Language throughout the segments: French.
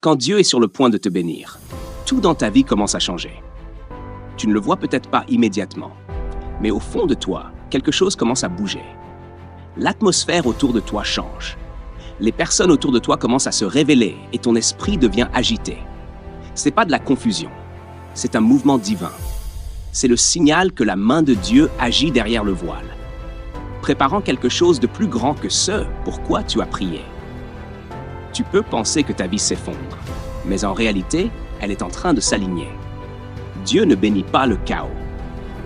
Quand Dieu est sur le point de te bénir, tout dans ta vie commence à changer. Tu ne le vois peut-être pas immédiatement, mais au fond de toi, quelque chose commence à bouger. L'atmosphère autour de toi change. Les personnes autour de toi commencent à se révéler et ton esprit devient agité. Ce n'est pas de la confusion, c'est un mouvement divin. C'est le signal que la main de Dieu agit derrière le voile, préparant quelque chose de plus grand que ce pour quoi tu as prié. Tu peux penser que ta vie s'effondre, mais en réalité, elle est en train de s'aligner. Dieu ne bénit pas le chaos.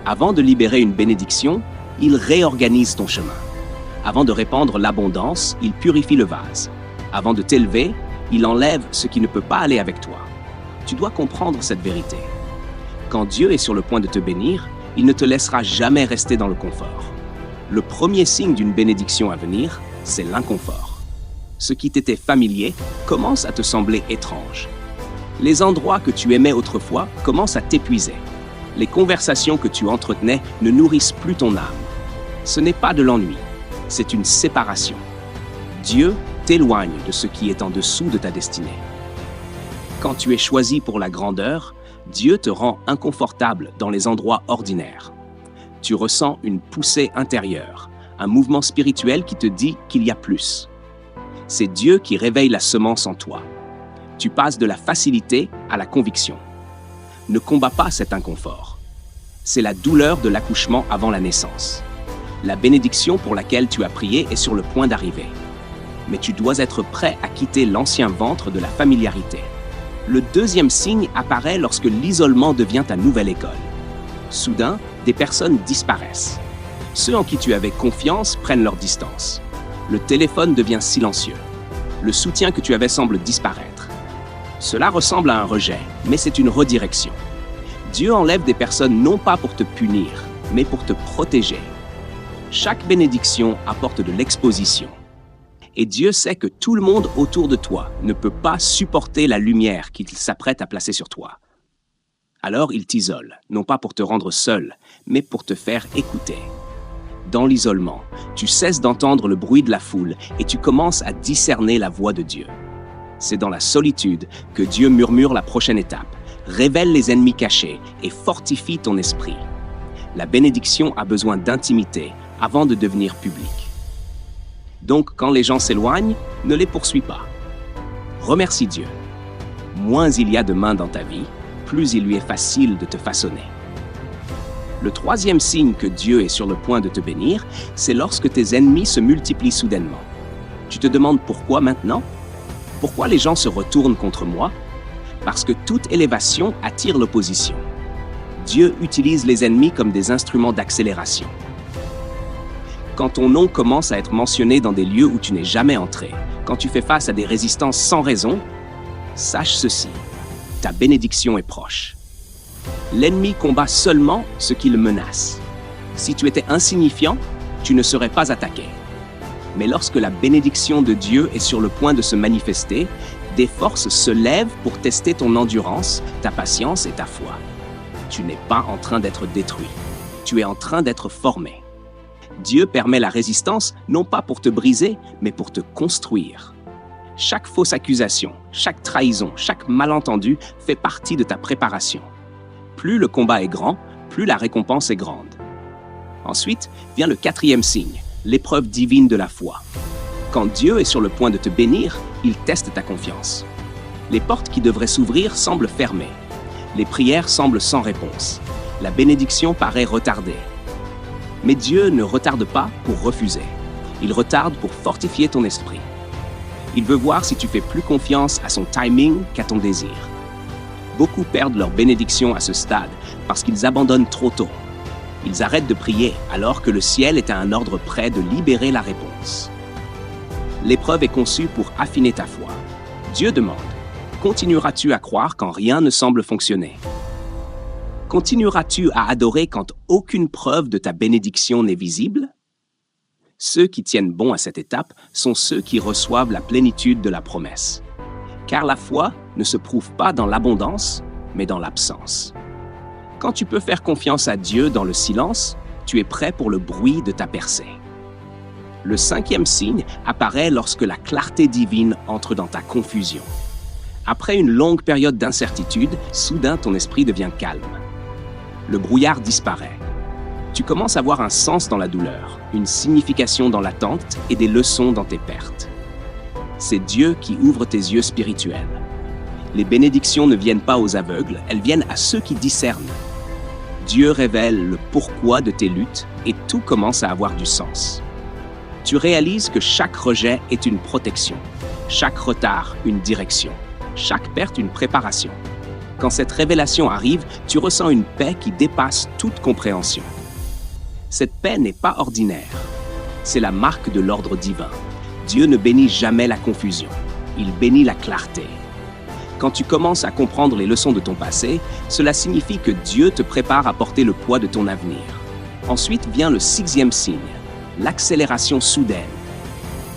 Avant de libérer une bénédiction, il réorganise ton chemin. Avant de répandre l'abondance, il purifie le vase. Avant de t'élever, il enlève ce qui ne peut pas aller avec toi. Tu dois comprendre cette vérité. Quand Dieu est sur le point de te bénir, il ne te laissera jamais rester dans le confort. Le premier signe d'une bénédiction à venir, c'est l'inconfort. Ce qui t'était familier commence à te sembler étrange. Les endroits que tu aimais autrefois commencent à t'épuiser. Les conversations que tu entretenais ne nourrissent plus ton âme. Ce n'est pas de l'ennui, c'est une séparation. Dieu t'éloigne de ce qui est en dessous de ta destinée. Quand tu es choisi pour la grandeur, Dieu te rend inconfortable dans les endroits ordinaires. Tu ressens une poussée intérieure, un mouvement spirituel qui te dit qu'il y a plus. C'est Dieu qui réveille la semence en toi. Tu passes de la facilité à la conviction. Ne combats pas cet inconfort. C'est la douleur de l'accouchement avant la naissance. La bénédiction pour laquelle tu as prié est sur le point d'arriver. Mais tu dois être prêt à quitter l'ancien ventre de la familiarité. Le deuxième signe apparaît lorsque l'isolement devient ta nouvelle école. Soudain, des personnes disparaissent. Ceux en qui tu avais confiance prennent leur distance. Le téléphone devient silencieux. Le soutien que tu avais semble disparaître. Cela ressemble à un rejet, mais c'est une redirection. Dieu enlève des personnes non pas pour te punir, mais pour te protéger. Chaque bénédiction apporte de l'exposition. Et Dieu sait que tout le monde autour de toi ne peut pas supporter la lumière qu'il s'apprête à placer sur toi. Alors il t'isole, non pas pour te rendre seul, mais pour te faire écouter. Dans l'isolement, tu cesses d'entendre le bruit de la foule et tu commences à discerner la voix de Dieu. C'est dans la solitude que Dieu murmure la prochaine étape, révèle les ennemis cachés et fortifie ton esprit. La bénédiction a besoin d'intimité avant de devenir publique. Donc, quand les gens s'éloignent, ne les poursuis pas. Remercie Dieu. Moins il y a de mains dans ta vie, plus il lui est facile de te façonner. Le troisième signe que Dieu est sur le point de te bénir, c'est lorsque tes ennemis se multiplient soudainement. Tu te demandes pourquoi maintenant? Pourquoi les gens se retournent contre moi? Parce que toute élévation attire l'opposition. Dieu utilise les ennemis comme des instruments d'accélération. Quand ton nom commence à être mentionné dans des lieux où tu n'es jamais entré, quand tu fais face à des résistances sans raison, sache ceci, ta bénédiction est proche. L'ennemi combat seulement ce qui le menace. Si tu étais insignifiant, tu ne serais pas attaqué. Mais lorsque la bénédiction de Dieu est sur le point de se manifester, des forces se lèvent pour tester ton endurance, ta patience et ta foi. Tu n'es pas en train d'être détruit. Tu es en train d'être formé. Dieu permet la résistance non pas pour te briser, mais pour te construire. Chaque fausse accusation, chaque trahison, chaque malentendu fait partie de ta préparation. Plus le combat est grand, plus la récompense est grande. Ensuite vient le quatrième signe, l'épreuve divine de la foi. Quand Dieu est sur le point de te bénir, il teste ta confiance. Les portes qui devraient s'ouvrir semblent fermées. Les prières semblent sans réponse. La bénédiction paraît retardée. Mais Dieu ne retarde pas pour refuser. Il retarde pour fortifier ton esprit. Il veut voir si tu fais plus confiance à son timing qu'à ton désir. Beaucoup perdent leur bénédiction à ce stade parce qu'ils abandonnent trop tôt. Ils arrêtent de prier alors que le ciel est à un ordre près de libérer la réponse. L'épreuve est conçue pour affiner ta foi. Dieu demande, continueras-tu à croire quand rien ne semble fonctionner? Continueras-tu à adorer quand aucune preuve de ta bénédiction n'est visible? Ceux qui tiennent bon à cette étape sont ceux qui reçoivent la plénitude de la promesse. Car la foi ne se prouve pas dans l'abondance, mais dans l'absence. Quand tu peux faire confiance à Dieu dans le silence, tu es prêt pour le bruit de ta percée. Le cinquième signe apparaît lorsque la clarté divine entre dans ta confusion. Après une longue période d'incertitude, soudain ton esprit devient calme. Le brouillard disparaît. Tu commences à voir un sens dans la douleur, une signification dans l'attente et des leçons dans tes pertes. C'est Dieu qui ouvre tes yeux spirituels. Les bénédictions ne viennent pas aux aveugles, elles viennent à ceux qui discernent. Dieu révèle le pourquoi de tes luttes et tout commence à avoir du sens. Tu réalises que chaque rejet est une protection, chaque retard une direction, chaque perte une préparation. Quand cette révélation arrive, tu ressens une paix qui dépasse toute compréhension. Cette paix n'est pas ordinaire. C'est la marque de l'ordre divin. Dieu ne bénit jamais la confusion. Il bénit la clarté. Quand tu commences à comprendre les leçons de ton passé, cela signifie que Dieu te prépare à porter le poids de ton avenir. Ensuite vient le 6e signe, l'accélération soudaine.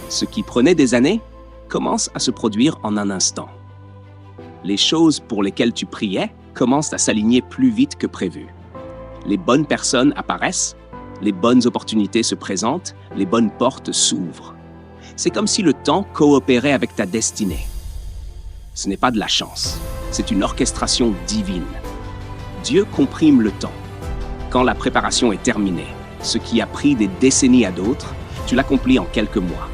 Ce qui prenait des années commence à se produire en un instant. Les choses pour lesquelles tu priais commencent à s'aligner plus vite que prévu. Les bonnes personnes apparaissent, les bonnes opportunités se présentent, les bonnes portes s'ouvrent. C'est comme si le temps coopérait avec ta destinée. Ce n'est pas de la chance, c'est une orchestration divine. Dieu comprime le temps. Quand la préparation est terminée, ce qui a pris des décennies à d'autres, tu l'accomplis en quelques mois.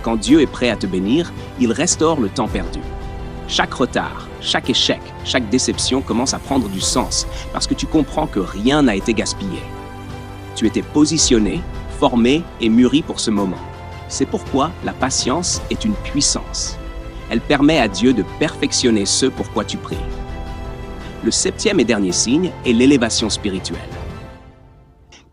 Quand Dieu est prêt à te bénir, il restaure le temps perdu. Chaque retard, chaque échec, chaque déception commence à prendre du sens parce que tu comprends que rien n'a été gaspillé. Tu étais positionné, formé et mûri pour ce moment. C'est pourquoi la patience est une puissance. Elle permet à Dieu de perfectionner ce pour quoi tu pries. Le 7e et dernier signe est l'élévation spirituelle.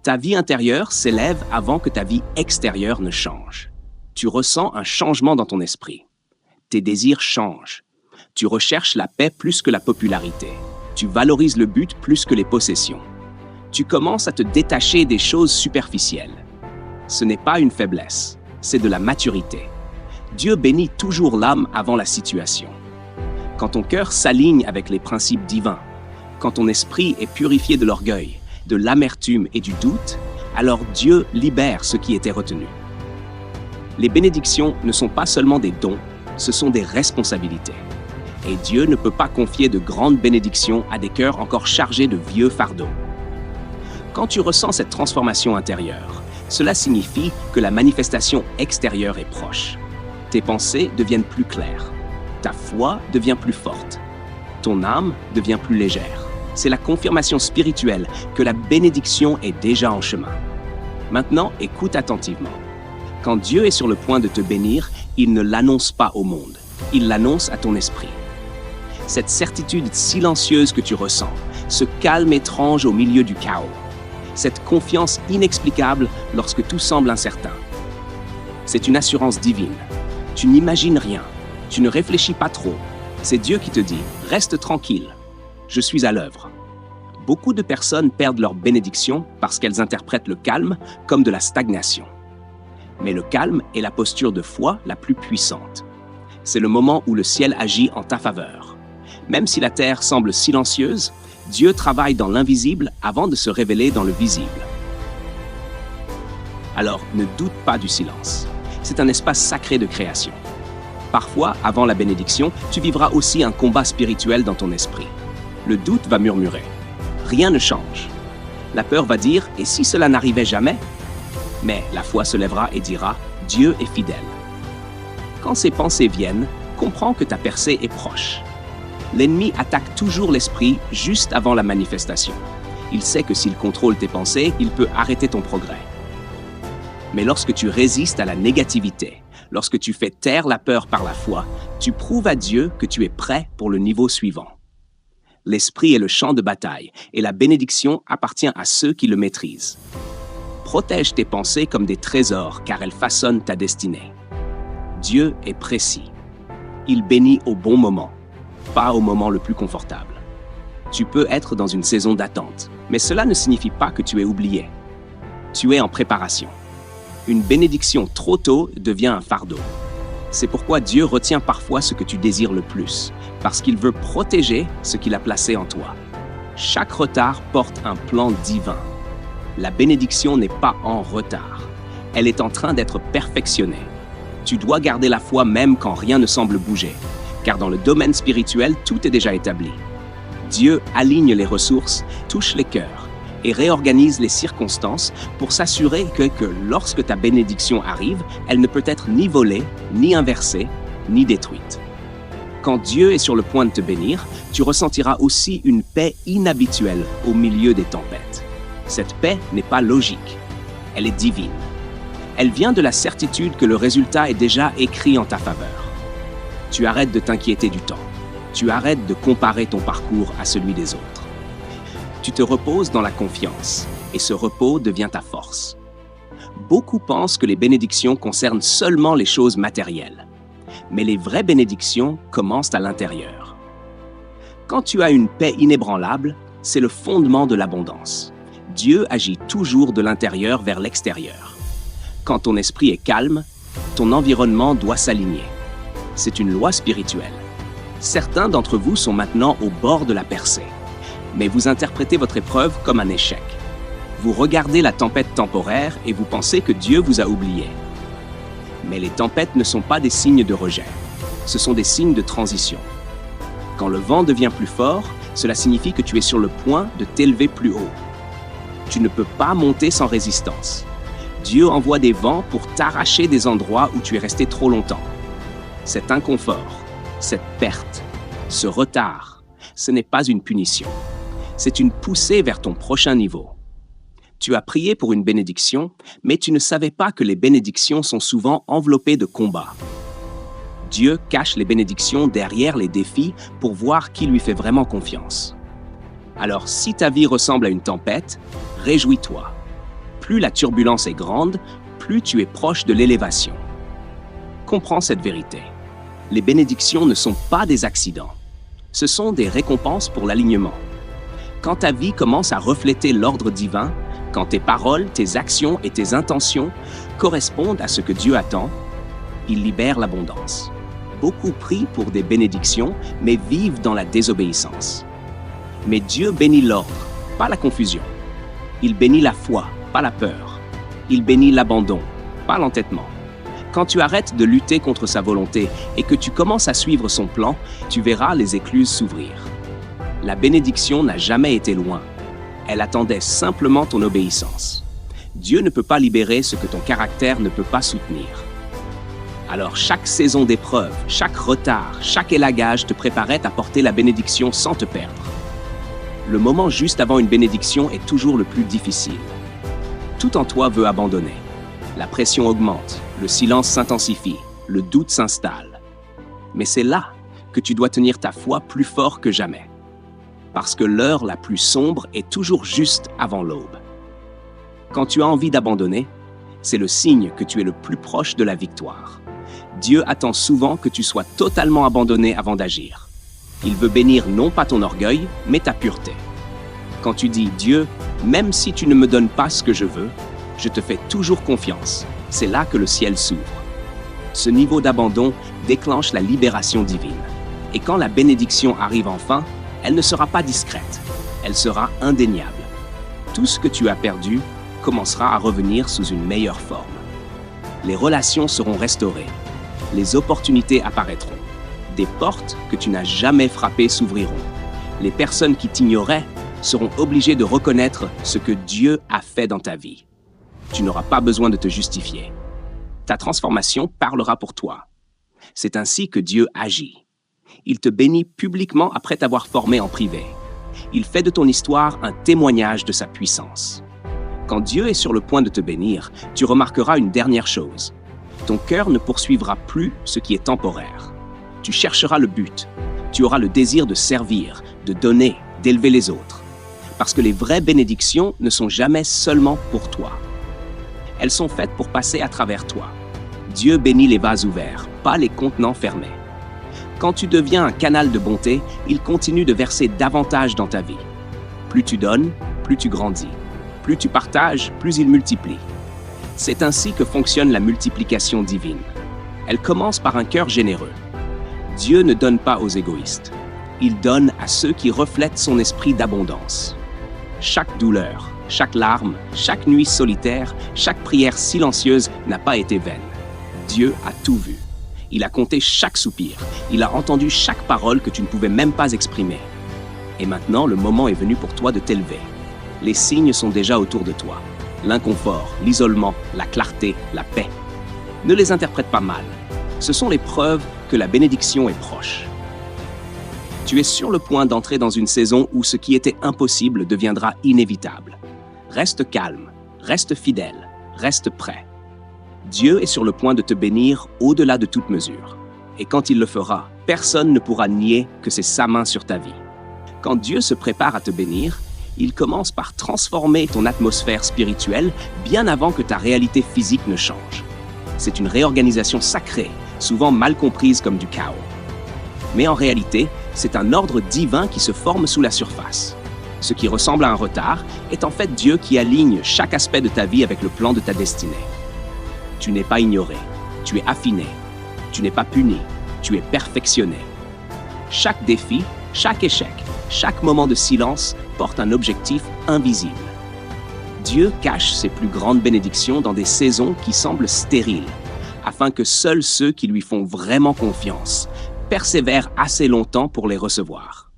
Ta vie intérieure s'élève avant que ta vie extérieure ne change. Tu ressens un changement dans ton esprit. Tes désirs changent. Tu recherches la paix plus que la popularité. Tu valorises le but plus que les possessions. Tu commences à te détacher des choses superficielles. Ce n'est pas une faiblesse, c'est de la maturité. Dieu bénit toujours l'âme avant la situation. Quand ton cœur s'aligne avec les principes divins, quand ton esprit est purifié de l'orgueil, de l'amertume et du doute, alors Dieu libère ce qui était retenu. Les bénédictions ne sont pas seulement des dons, ce sont des responsabilités. Et Dieu ne peut pas confier de grandes bénédictions à des cœurs encore chargés de vieux fardeaux. Quand tu ressens cette transformation intérieure, cela signifie que la manifestation extérieure est proche. Tes pensées deviennent plus claires. Ta foi devient plus forte. Ton âme devient plus légère. C'est la confirmation spirituelle que la bénédiction est déjà en chemin. Maintenant, écoute attentivement. Quand Dieu est sur le point de te bénir, il ne l'annonce pas au monde. Il l'annonce à ton esprit. Cette certitude silencieuse que tu ressens, ce calme étrange au milieu du chaos, cette confiance inexplicable lorsque tout semble incertain. C'est une assurance divine. Tu n'imagines rien, tu ne réfléchis pas trop. C'est Dieu qui te dit « Reste tranquille, je suis à l'œuvre ». Beaucoup de personnes perdent leur bénédiction parce qu'elles interprètent le calme comme de la stagnation. Mais le calme est la posture de foi la plus puissante. C'est le moment où le ciel agit en ta faveur. Même si la terre semble silencieuse, Dieu travaille dans l'invisible avant de se révéler dans le visible. Alors, ne doute pas du silence. C'est un espace sacré de création. Parfois, avant la bénédiction, tu vivras aussi un combat spirituel dans ton esprit. Le doute va murmurer. Rien ne change. La peur va dire « Et si cela n'arrivait jamais ?» Mais la foi se lèvera et dira « Dieu est fidèle ». Quand ces pensées viennent, comprends que ta percée est proche. L'ennemi attaque toujours l'esprit juste avant la manifestation. Il sait que s'il contrôle tes pensées, il peut arrêter ton progrès. Mais lorsque tu résistes à la négativité, lorsque tu fais taire la peur par la foi, tu prouves à Dieu que tu es prêt pour le niveau suivant. L'esprit est le champ de bataille et la bénédiction appartient à ceux qui le maîtrisent. Protège tes pensées comme des trésors car elles façonnent ta destinée. Dieu est précis. Il bénit au bon moment, pas au moment le plus confortable. Tu peux être dans une saison d'attente, mais cela ne signifie pas que tu es oublié. Tu es en préparation. Une bénédiction trop tôt devient un fardeau. C'est pourquoi Dieu retient parfois ce que tu désires le plus, parce qu'il veut protéger ce qu'il a placé en toi. Chaque retard porte un plan divin. La bénédiction n'est pas en retard. Elle est en train d'être perfectionnée. Tu dois garder la foi même quand rien ne semble bouger. car dans le domaine spirituel, tout est déjà établi. Dieu aligne les ressources, touche les cœurs et réorganise les circonstances pour s'assurer que lorsque ta bénédiction arrive, elle ne peut être ni volée, ni inversée, ni détruite. Quand Dieu est sur le point de te bénir, tu ressentiras aussi une paix inhabituelle au milieu des tempêtes. Cette paix n'est pas logique, elle est divine. Elle vient de la certitude que le résultat est déjà écrit en ta faveur. Tu arrêtes de t'inquiéter du temps. Tu arrêtes de comparer ton parcours à celui des autres. Tu te reposes dans la confiance et ce repos devient ta force. Beaucoup pensent que les bénédictions concernent seulement les choses matérielles. Mais les vraies bénédictions commencent à l'intérieur. Quand tu as une paix inébranlable, c'est le fondement de l'abondance. Dieu agit toujours de l'intérieur vers l'extérieur. Quand ton esprit est calme, ton environnement doit s'aligner. C'est une loi spirituelle. Certains d'entre vous sont maintenant au bord de la percée, mais vous interprétez votre épreuve comme un échec. Vous regardez la tempête temporaire et vous pensez que Dieu vous a oublié. Mais les tempêtes ne sont pas des signes de rejet, ce sont des signes de transition. Quand le vent devient plus fort, cela signifie que tu es sur le point de t'élever plus haut. Tu ne peux pas monter sans résistance. Dieu envoie des vents pour t'arracher des endroits où tu es resté trop longtemps. Cet inconfort, cette perte, ce retard, ce n'est pas une punition. C'est une poussée vers ton prochain niveau. Tu as prié pour une bénédiction, mais tu ne savais pas que les bénédictions sont souvent enveloppées de combats. Dieu cache les bénédictions derrière les défis pour voir qui lui fait vraiment confiance. Alors, si ta vie ressemble à une tempête, réjouis-toi. Plus la turbulence est grande, plus tu es proche de l'élévation. Comprends cette vérité. Les bénédictions ne sont pas des accidents. Ce sont des récompenses pour l'alignement. Quand ta vie commence à refléter l'ordre divin, quand tes paroles, tes actions et tes intentions correspondent à ce que Dieu attend, il libère l'abondance. Beaucoup prient pour des bénédictions, mais vivent dans la désobéissance. Mais Dieu bénit l'ordre, pas la confusion. Il bénit la foi, pas la peur. Il bénit l'abandon, pas l'entêtement. Quand tu arrêtes de lutter contre sa volonté et que tu commences à suivre son plan, tu verras les écluses s'ouvrir. La bénédiction n'a jamais été loin. Elle attendait simplement ton obéissance. Dieu ne peut pas libérer ce que ton caractère ne peut pas soutenir. Alors chaque saison d'épreuve, chaque retard, chaque élagage te préparait à porter la bénédiction sans te perdre. Le moment juste avant une bénédiction est toujours le plus difficile. Tout en toi veut abandonner. La pression augmente, le silence s'intensifie, le doute s'installe. Mais c'est là que tu dois tenir ta foi plus fort que jamais. Parce que l'heure la plus sombre est toujours juste avant l'aube. Quand tu as envie d'abandonner, c'est le signe que tu es le plus proche de la victoire. Dieu attend souvent que tu sois totalement abandonné avant d'agir. Il veut bénir non pas ton orgueil, mais ta pureté. Quand tu dis « Dieu, même si tu ne me donnes pas ce que je veux, je te fais toujours confiance », c'est là que le ciel s'ouvre. Ce niveau d'abandon déclenche la libération divine. Et quand la bénédiction arrive enfin, elle ne sera pas discrète, elle sera indéniable. Tout ce que tu as perdu commencera à revenir sous une meilleure forme. Les relations seront restaurées, les opportunités apparaîtront, des portes que tu n'as jamais frappées s'ouvriront. Les personnes qui t'ignoraient seront obligées de reconnaître ce que Dieu a fait dans ta vie. Tu n'auras pas besoin de te justifier. Ta transformation parlera pour toi. C'est ainsi que Dieu agit. Il te bénit publiquement après t'avoir formé en privé. Il fait de ton histoire un témoignage de sa puissance. Quand Dieu est sur le point de te bénir, tu remarqueras une dernière chose. Ton cœur ne poursuivra plus ce qui est temporaire. Tu chercheras le but. Tu auras le désir de servir, de donner, d'élever les autres. Parce que les vraies bénédictions ne sont jamais seulement pour toi. Elles sont faites pour passer à travers toi. Dieu bénit les vases ouverts, pas les contenants fermés. Quand tu deviens un canal de bonté, il continue de verser davantage dans ta vie. Plus tu donnes, plus tu grandis. Plus tu partages, plus il multiplie. C'est ainsi que fonctionne la multiplication divine. Elle commence par un cœur généreux. Dieu ne donne pas aux égoïstes. Il donne à ceux qui reflètent son esprit d'abondance. Chaque douleur, chaque larme, chaque nuit solitaire, chaque prière silencieuse n'a pas été vaine. Dieu a tout vu. Il a compté chaque soupir. Il a entendu chaque parole que tu ne pouvais même pas exprimer. Et maintenant, le moment est venu pour toi de t'élever. Les signes sont déjà autour de toi. L'inconfort, l'isolement, la clarté, la paix. Ne les interprète pas mal. Ce sont les preuves que la bénédiction est proche. Tu es sur le point d'entrer dans une saison où ce qui était impossible deviendra inévitable. Reste calme, reste fidèle, reste prêt. Dieu est sur le point de te bénir au-delà de toute mesure. Et quand il le fera, personne ne pourra nier que c'est sa main sur ta vie. Quand Dieu se prépare à te bénir, il commence par transformer ton atmosphère spirituelle bien avant que ta réalité physique ne change. C'est une réorganisation sacrée, souvent mal comprise comme du chaos. Mais en réalité, c'est un ordre divin qui se forme sous la surface. Ce qui ressemble à un retard est en fait Dieu qui aligne chaque aspect de ta vie avec le plan de ta destinée. Tu n'es pas ignoré, tu es affiné, tu n'es pas puni, tu es perfectionné. Chaque défi, chaque échec, chaque moment de silence porte un objectif invisible. Dieu cache ses plus grandes bénédictions dans des saisons qui semblent stériles, afin que seuls ceux qui lui font vraiment confiance persévèrent assez longtemps pour les recevoir.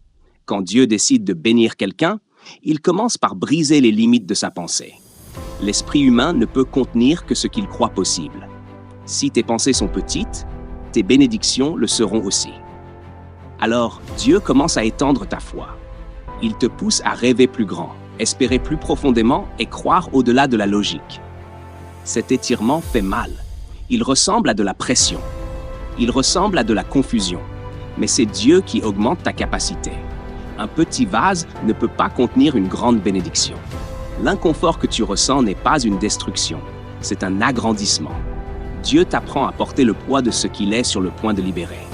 Quand Dieu décide de bénir quelqu'un, il commence par briser les limites de sa pensée. L'esprit humain ne peut contenir que ce qu'il croit possible. Si tes pensées sont petites, tes bénédictions le seront aussi. Alors, Dieu commence à étendre ta foi. Il te pousse à rêver plus grand, espérer plus profondément et croire au-delà de la logique. Cet étirement fait mal. Il ressemble à de la pression. Il ressemble à de la confusion. Mais c'est Dieu qui augmente ta capacité. Un petit vase ne peut pas contenir une grande bénédiction. L'inconfort que tu ressens n'est pas une destruction, c'est un agrandissement. Dieu t'apprend à porter le poids de ce qu'il est sur le point de libérer.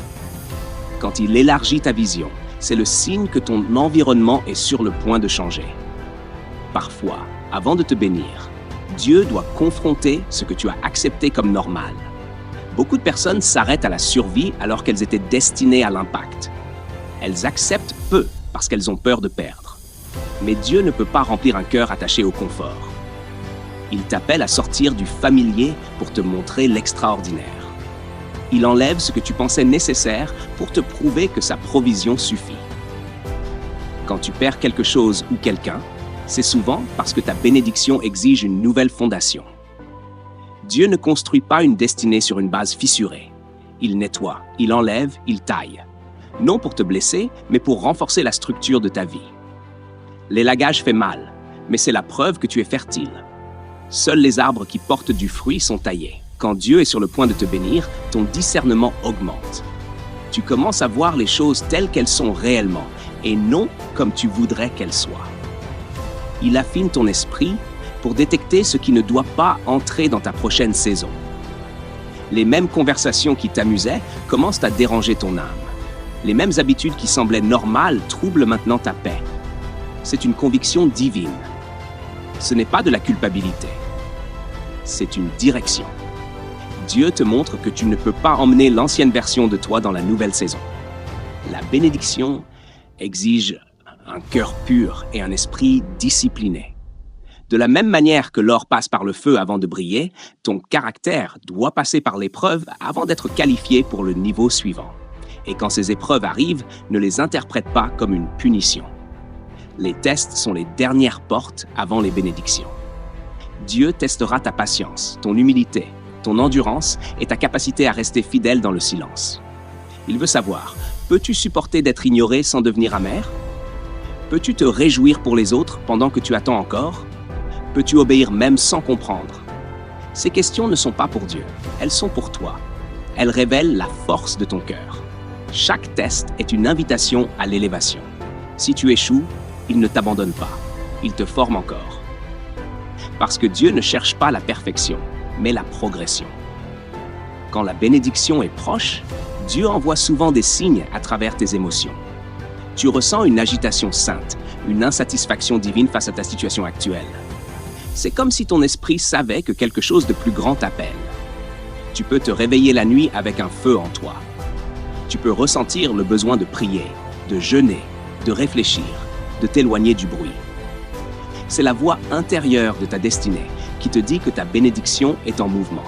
Quand il élargit ta vision, c'est le signe que ton environnement est sur le point de changer. Parfois, avant de te bénir, Dieu doit confronter ce que tu as accepté comme normal. Beaucoup de personnes s'arrêtent à la survie alors qu'elles étaient destinées à l'impact. Elles acceptent peu parce qu'elles ont peur de perdre. Mais Dieu ne peut pas remplir un cœur attaché au confort. Il t'appelle à sortir du familier pour te montrer l'extraordinaire. Il enlève ce que tu pensais nécessaire pour te prouver que sa provision suffit. Quand tu perds quelque chose ou quelqu'un, c'est souvent parce que ta bénédiction exige une nouvelle fondation. Dieu ne construit pas une destinée sur une base fissurée. Il nettoie, il enlève, il taille. Non pour te blesser, mais pour renforcer la structure de ta vie. L'élagage fait mal, mais c'est la preuve que tu es fertile. Seuls les arbres qui portent du fruit sont taillés. Quand Dieu est sur le point de te bénir, ton discernement augmente. Tu commences à voir les choses telles qu'elles sont réellement, et non comme tu voudrais qu'elles soient. Il affine ton esprit pour détecter ce qui ne doit pas entrer dans ta prochaine saison. Les mêmes conversations qui t'amusaient commencent à déranger ton âme. Les mêmes habitudes qui semblaient normales troublent maintenant ta paix. C'est une conviction divine. Ce n'est pas de la culpabilité. C'est une direction. Dieu te montre que tu ne peux pas emmener l'ancienne version de toi dans la nouvelle saison. La bénédiction exige un cœur pur et un esprit discipliné. De la même manière que l'or passe par le feu avant de briller, ton caractère doit passer par l'épreuve avant d'être qualifié pour le niveau suivant. Et quand ces épreuves arrivent, ne les interprète pas comme une punition. Les tests sont les dernières portes avant les bénédictions. Dieu testera ta patience, ton humilité, ton endurance et ta capacité à rester fidèle dans le silence. Il veut savoir, peux-tu supporter d'être ignoré sans devenir amer? Peux-tu te réjouir pour les autres pendant que tu attends encore? Peux-tu obéir même sans comprendre? Ces questions ne sont pas pour Dieu, elles sont pour toi. Elles révèlent la force de ton cœur. Chaque test est une invitation à l'élévation. Si tu échoues, il ne t'abandonne pas, il te forme encore. Parce que Dieu ne cherche pas la perfection, mais la progression. Quand la bénédiction est proche, Dieu envoie souvent des signes à travers tes émotions. Tu ressens une agitation sainte, une insatisfaction divine face à ta situation actuelle. C'est comme si ton esprit savait que quelque chose de plus grand t'appelle. Tu peux te réveiller la nuit avec un feu en toi. Tu peux ressentir le besoin de prier, de jeûner, de réfléchir, de t'éloigner du bruit. C'est la voix intérieure de ta destinée qui te dit que ta bénédiction est en mouvement.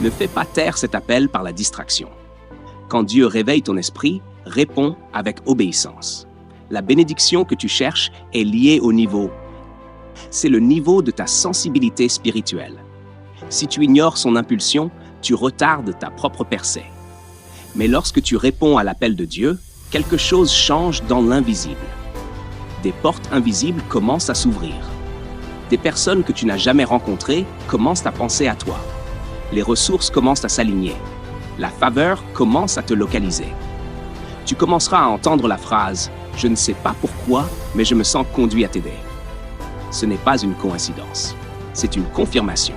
Ne fais pas taire cet appel par la distraction. Quand Dieu réveille ton esprit, réponds avec obéissance. La bénédiction que tu cherches est liée au niveau. C'est le niveau de ta sensibilité spirituelle. Si tu ignores son impulsion, tu retardes ta propre percée. Mais lorsque tu réponds à l'appel de Dieu, quelque chose change dans l'invisible. Des portes invisibles commencent à s'ouvrir. Des personnes que tu n'as jamais rencontrées commencent à penser à toi. Les ressources commencent à s'aligner. La faveur commence à te localiser. Tu commenceras à entendre la phrase « Je ne sais pas pourquoi, mais je me sens conduit à t'aider ». Ce n'est pas une coïncidence, c'est une confirmation.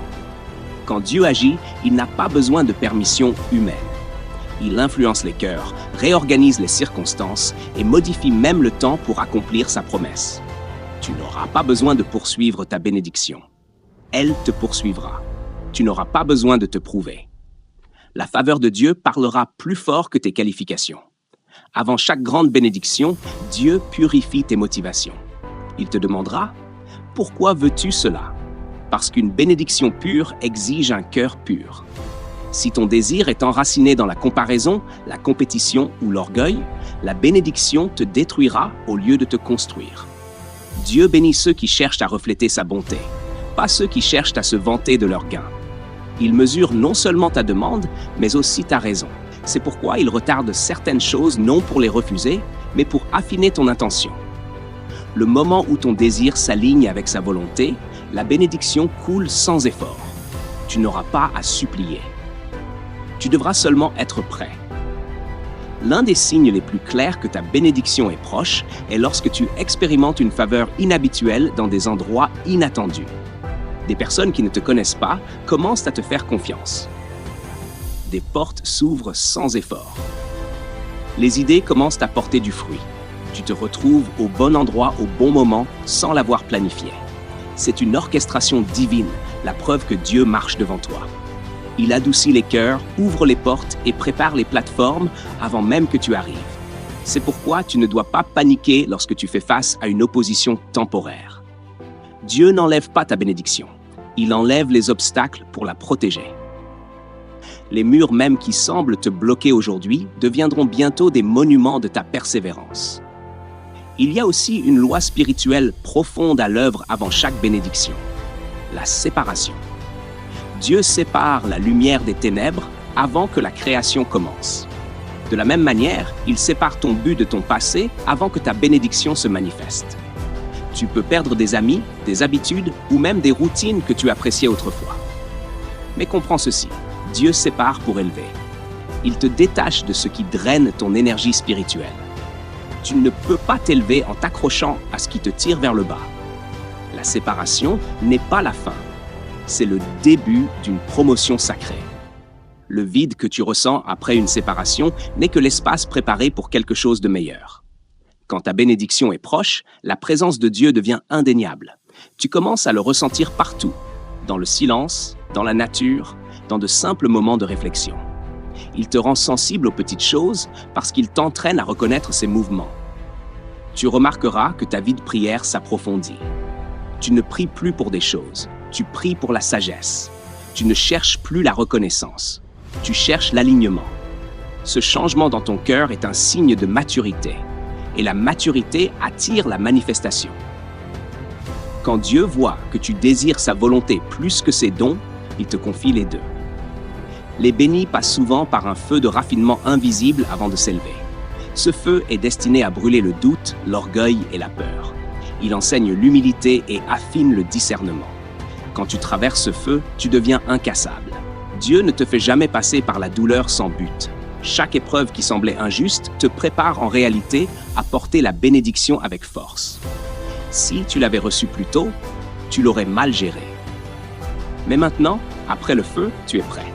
Quand Dieu agit, il n'a pas besoin de permission humaine. Il influence les cœurs, réorganise les circonstances et modifie même le temps pour accomplir sa promesse. Tu n'auras pas besoin de poursuivre ta bénédiction. Elle te poursuivra. Tu n'auras pas besoin de te prouver. La faveur de Dieu parlera plus fort que tes qualifications. Avant chaque grande bénédiction, Dieu purifie tes motivations. Il te demandera « Pourquoi veux-tu cela ?» Parce qu'une bénédiction pure exige un cœur pur. Si ton désir est enraciné dans la comparaison, la compétition ou l'orgueil, la bénédiction te détruira au lieu de te construire. Dieu bénit ceux qui cherchent à refléter sa bonté, pas ceux qui cherchent à se vanter de leurs gains. Il mesure non seulement ta demande, mais aussi ta raison. C'est pourquoi il retarde certaines choses non pour les refuser, mais pour affiner ton intention. Le moment où ton désir s'aligne avec sa volonté, la bénédiction coule sans effort. Tu n'auras pas à supplier. Tu devras seulement être prêt. L'un des signes les plus clairs que ta bénédiction est proche est lorsque tu expérimentes une faveur inhabituelle dans des endroits inattendus. Des personnes qui ne te connaissent pas commencent à te faire confiance. Des portes s'ouvrent sans effort. Les idées commencent à porter du fruit. Tu te retrouves au bon endroit au bon moment sans l'avoir planifié. C'est une orchestration divine, la preuve que Dieu marche devant toi. Il adoucit les cœurs, ouvre les portes et prépare les plateformes avant même que tu arrives. C'est pourquoi tu ne dois pas paniquer lorsque tu fais face à une opposition temporaire. Dieu n'enlève pas ta bénédiction. Il enlève les obstacles pour la protéger. Les murs même qui semblent te bloquer aujourd'hui deviendront bientôt des monuments de ta persévérance. Il y a aussi une loi spirituelle profonde à l'œuvre avant chaque bénédiction, la séparation. Dieu sépare la lumière des ténèbres avant que la création commence. De la même manière, il sépare ton but de ton passé avant que ta bénédiction se manifeste. Tu peux perdre des amis, des habitudes ou même des routines que tu appréciais autrefois. Mais comprends ceci, Dieu sépare pour élever. Il te détache de ce qui draine ton énergie spirituelle. Tu ne peux pas t'élever en t'accrochant à ce qui te tire vers le bas. La séparation n'est pas la fin. C'est le début d'une promotion sacrée. Le vide que tu ressens après une séparation n'est que l'espace préparé pour quelque chose de meilleur. Quand ta bénédiction est proche, la présence de Dieu devient indéniable. Tu commences à le ressentir partout, dans le silence, dans la nature, dans de simples moments de réflexion. Il te rend sensible aux petites choses parce qu'il t'entraîne à reconnaître ses mouvements. Tu remarqueras que ta vie de prière s'approfondit. Tu ne pries plus pour des choses, tu pries pour la sagesse. Tu ne cherches plus la reconnaissance, tu cherches l'alignement. Ce changement dans ton cœur est un signe de maturité, et la maturité attire la manifestation. Quand Dieu voit que tu désires sa volonté plus que ses dons, il te confie les deux. Les bénis passent souvent par un feu de raffinement invisible avant de s'élever. Ce feu est destiné à brûler le doute, l'orgueil et la peur. Il enseigne l'humilité et affine le discernement. Quand tu traverses ce feu, tu deviens incassable. Dieu ne te fait jamais passer par la douleur sans but. Chaque épreuve qui semblait injuste te prépare en réalité à porter la bénédiction avec force. Si tu l'avais reçue plus tôt, tu l'aurais mal gérée. Mais maintenant, après le feu, tu es prêt.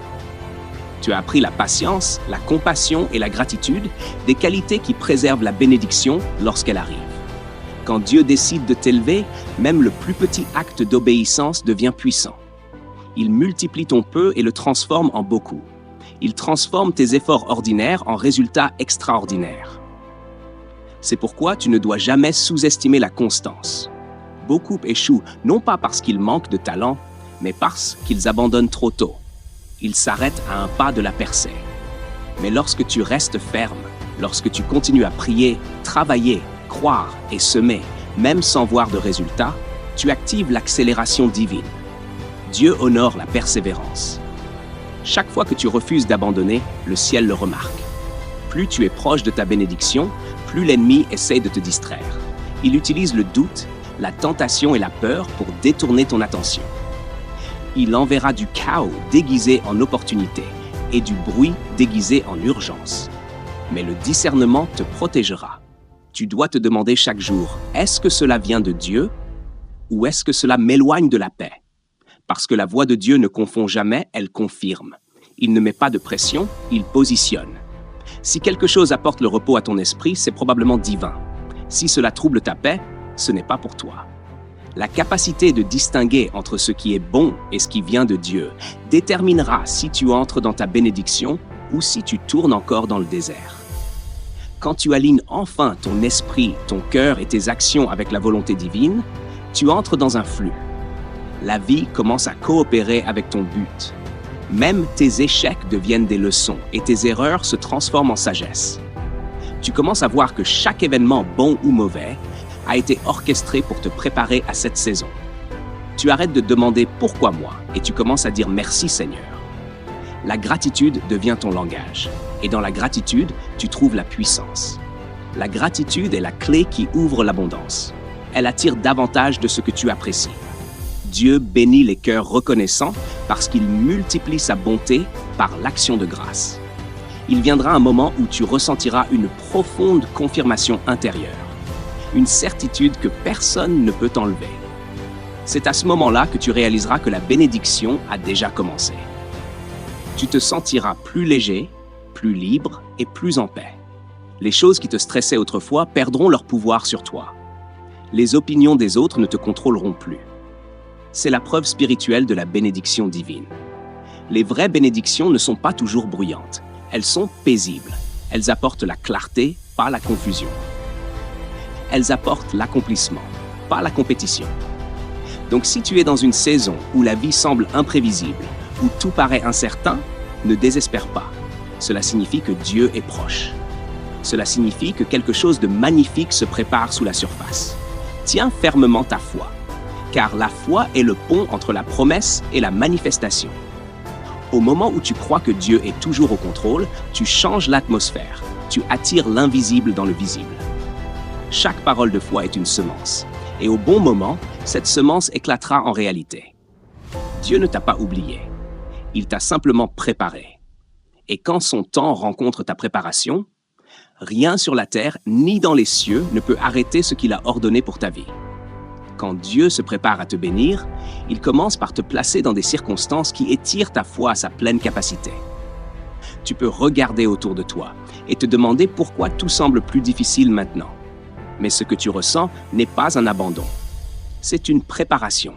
Tu as appris la patience, la compassion et la gratitude, des qualités qui préservent la bénédiction lorsqu'elle arrive. Quand Dieu décide de t'élever, même le plus petit acte d'obéissance devient puissant. Il multiplie ton peu et le transforme en beaucoup. Il transforme tes efforts ordinaires en résultats extraordinaires. C'est pourquoi tu ne dois jamais sous-estimer la constance. Beaucoup échouent non pas parce qu'ils manquent de talent, mais parce qu'ils abandonnent trop tôt. Il s'arrête à un pas de la percée. Mais lorsque tu restes ferme, lorsque tu continues à prier, travailler, croire et semer, même sans voir de résultat, tu actives l'accélération divine. Dieu honore la persévérance. Chaque fois que tu refuses d'abandonner, le ciel le remarque. Plus tu es proche de ta bénédiction, plus l'ennemi essaie de te distraire. Il utilise le doute, la tentation et la peur pour détourner ton attention. Il enverra du chaos déguisé en opportunité et du bruit déguisé en urgence. Mais le discernement te protégera. Tu dois te demander chaque jour, est-ce que cela vient de Dieu ou est-ce que cela m'éloigne de la paix? Parce que la voix de Dieu ne confond jamais, elle confirme. Il ne met pas de pression, il positionne. Si quelque chose apporte le repos à ton esprit, c'est probablement divin. Si cela trouble ta paix, ce n'est pas pour toi. La capacité de distinguer entre ce qui est bon et ce qui vient de Dieu déterminera si tu entres dans ta bénédiction ou si tu tournes encore dans le désert. Quand tu alignes enfin ton esprit, ton cœur et tes actions avec la volonté divine, tu entres dans un flux. La vie commence à coopérer avec ton but. Même tes échecs deviennent des leçons et tes erreurs se transforment en sagesse. Tu commences à voir que chaque événement, bon ou mauvais, a été orchestré pour te préparer à cette saison. Tu arrêtes de demander « Pourquoi moi ?» et tu commences à dire « Merci Seigneur ». La gratitude devient ton langage. Et dans la gratitude, tu trouves la puissance. La gratitude est la clé qui ouvre l'abondance. Elle attire davantage de ce que tu apprécies. Dieu bénit les cœurs reconnaissants parce qu'il multiplie sa bonté par l'action de grâce. Il viendra un moment où tu ressentiras une profonde confirmation intérieure, une certitude que personne ne peut t'enlever. C'est à ce moment-là que tu réaliseras que la bénédiction a déjà commencé. Tu te sentiras plus léger, plus libre et plus en paix. Les choses qui te stressaient autrefois perdront leur pouvoir sur toi. Les opinions des autres ne te contrôleront plus. C'est la preuve spirituelle de la bénédiction divine. Les vraies bénédictions ne sont pas toujours bruyantes. Elles sont paisibles. Elles apportent la clarté, pas la confusion. Elles apportent l'accomplissement, pas la compétition. Donc si tu es dans une saison où la vie semble imprévisible, où tout paraît incertain, ne désespère pas. Cela signifie que Dieu est proche. Cela signifie que quelque chose de magnifique se prépare sous la surface. Tiens fermement ta foi, car la foi est le pont entre la promesse et la manifestation. Au moment où tu crois que Dieu est toujours au contrôle, tu changes l'atmosphère, tu attires l'invisible dans le visible. Chaque parole de foi est une semence, et au bon moment, cette semence éclatera en réalité. Dieu ne t'a pas oublié, il t'a simplement préparé. Et quand son temps rencontre ta préparation, rien sur la terre ni dans les cieux ne peut arrêter ce qu'il a ordonné pour ta vie. Quand Dieu se prépare à te bénir, il commence par te placer dans des circonstances qui étirent ta foi à sa pleine capacité. Tu peux regarder autour de toi et te demander pourquoi tout semble plus difficile maintenant. Mais ce que tu ressens n'est pas un abandon. C'est une préparation.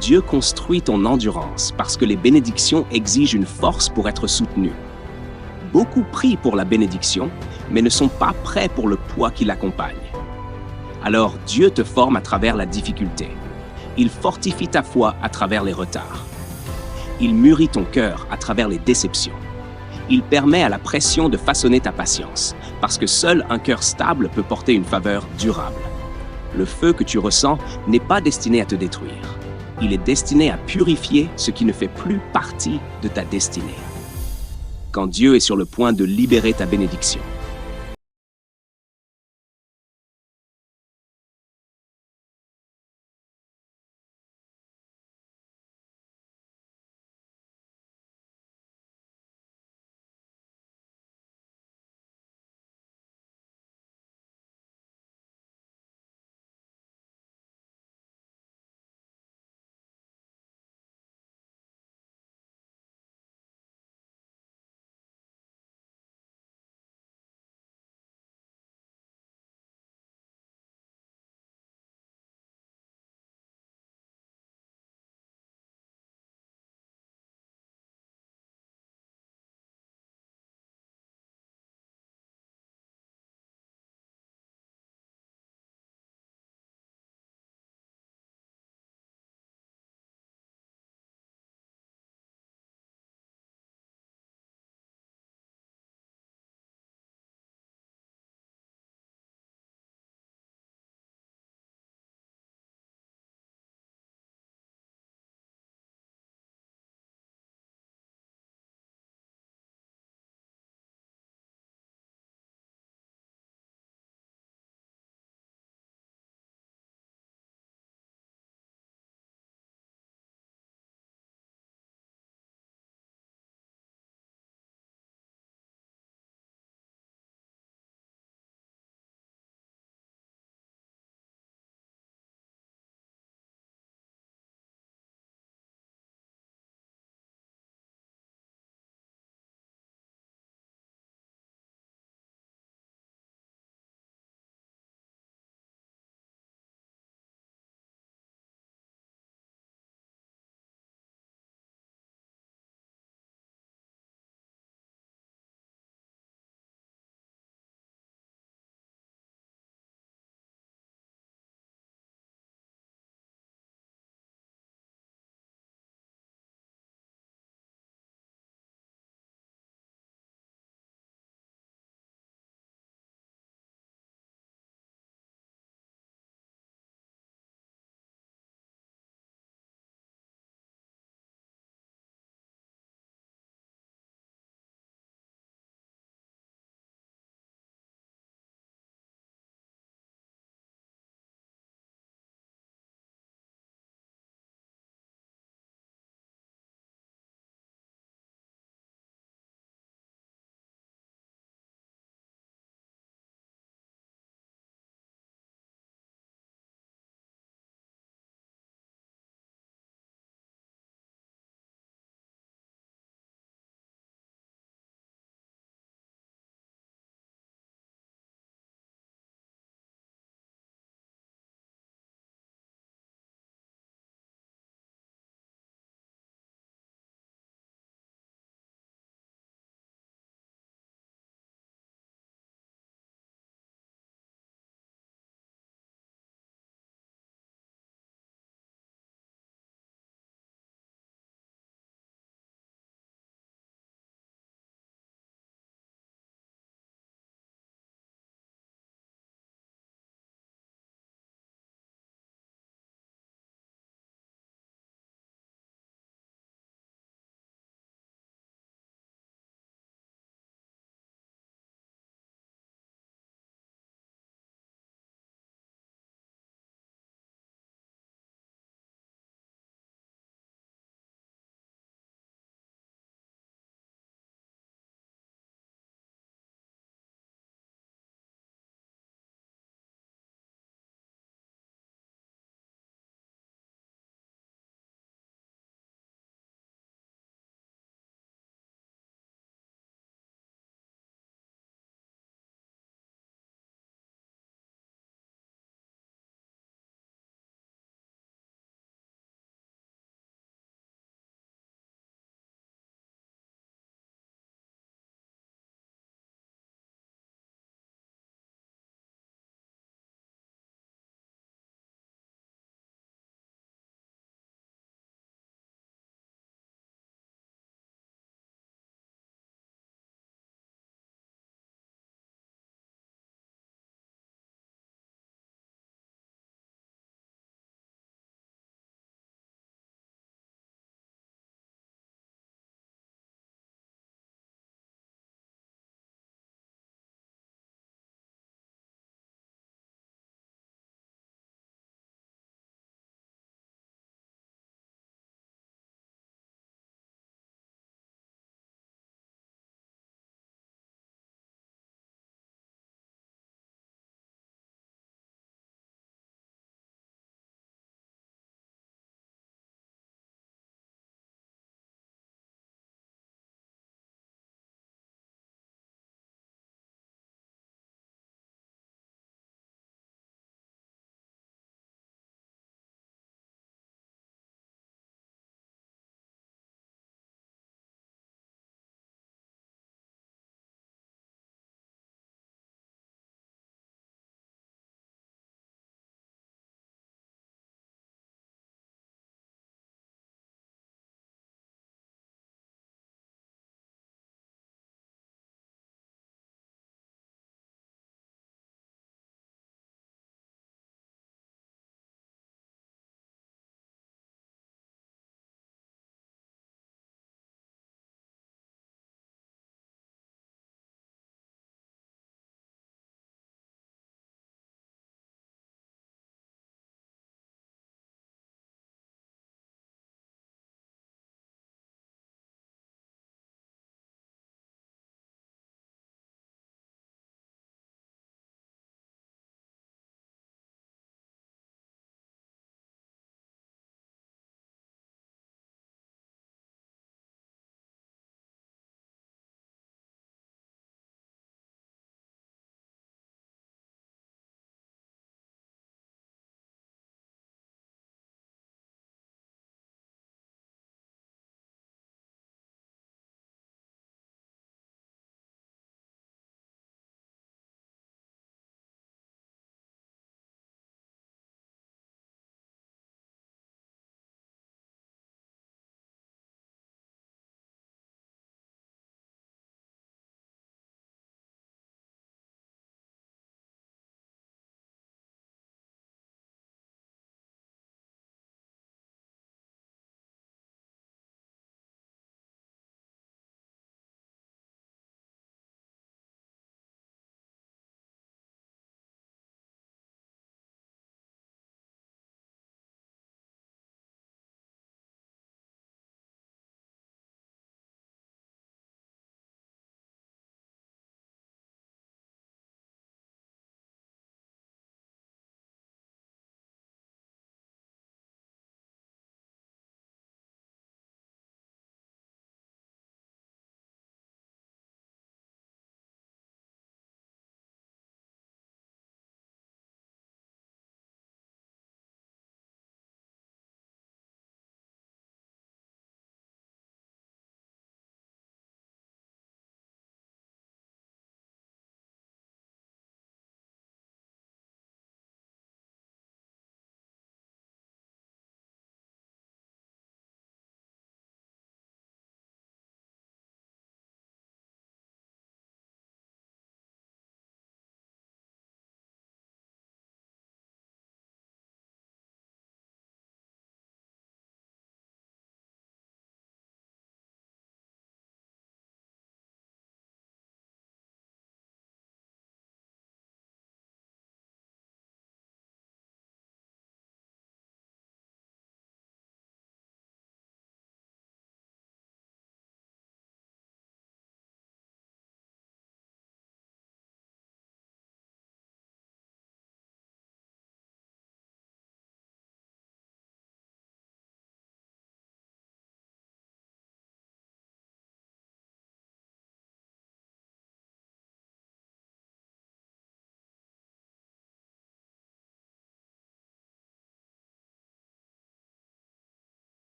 Dieu construit ton endurance parce que les bénédictions exigent une force pour être soutenues. Beaucoup prient pour la bénédiction, mais ne sont pas prêts pour le poids qui l'accompagne. Alors Dieu te forme à travers la difficulté. Il fortifie ta foi à travers les retards. Il mûrit ton cœur à travers les déceptions. Il permet à la pression de façonner ta patience, parce que seul un cœur stable peut porter une faveur durable. Le feu que tu ressens n'est pas destiné à te détruire. Il est destiné à purifier ce qui ne fait plus partie de ta destinée. Quand Dieu est sur le point de libérer ta bénédiction,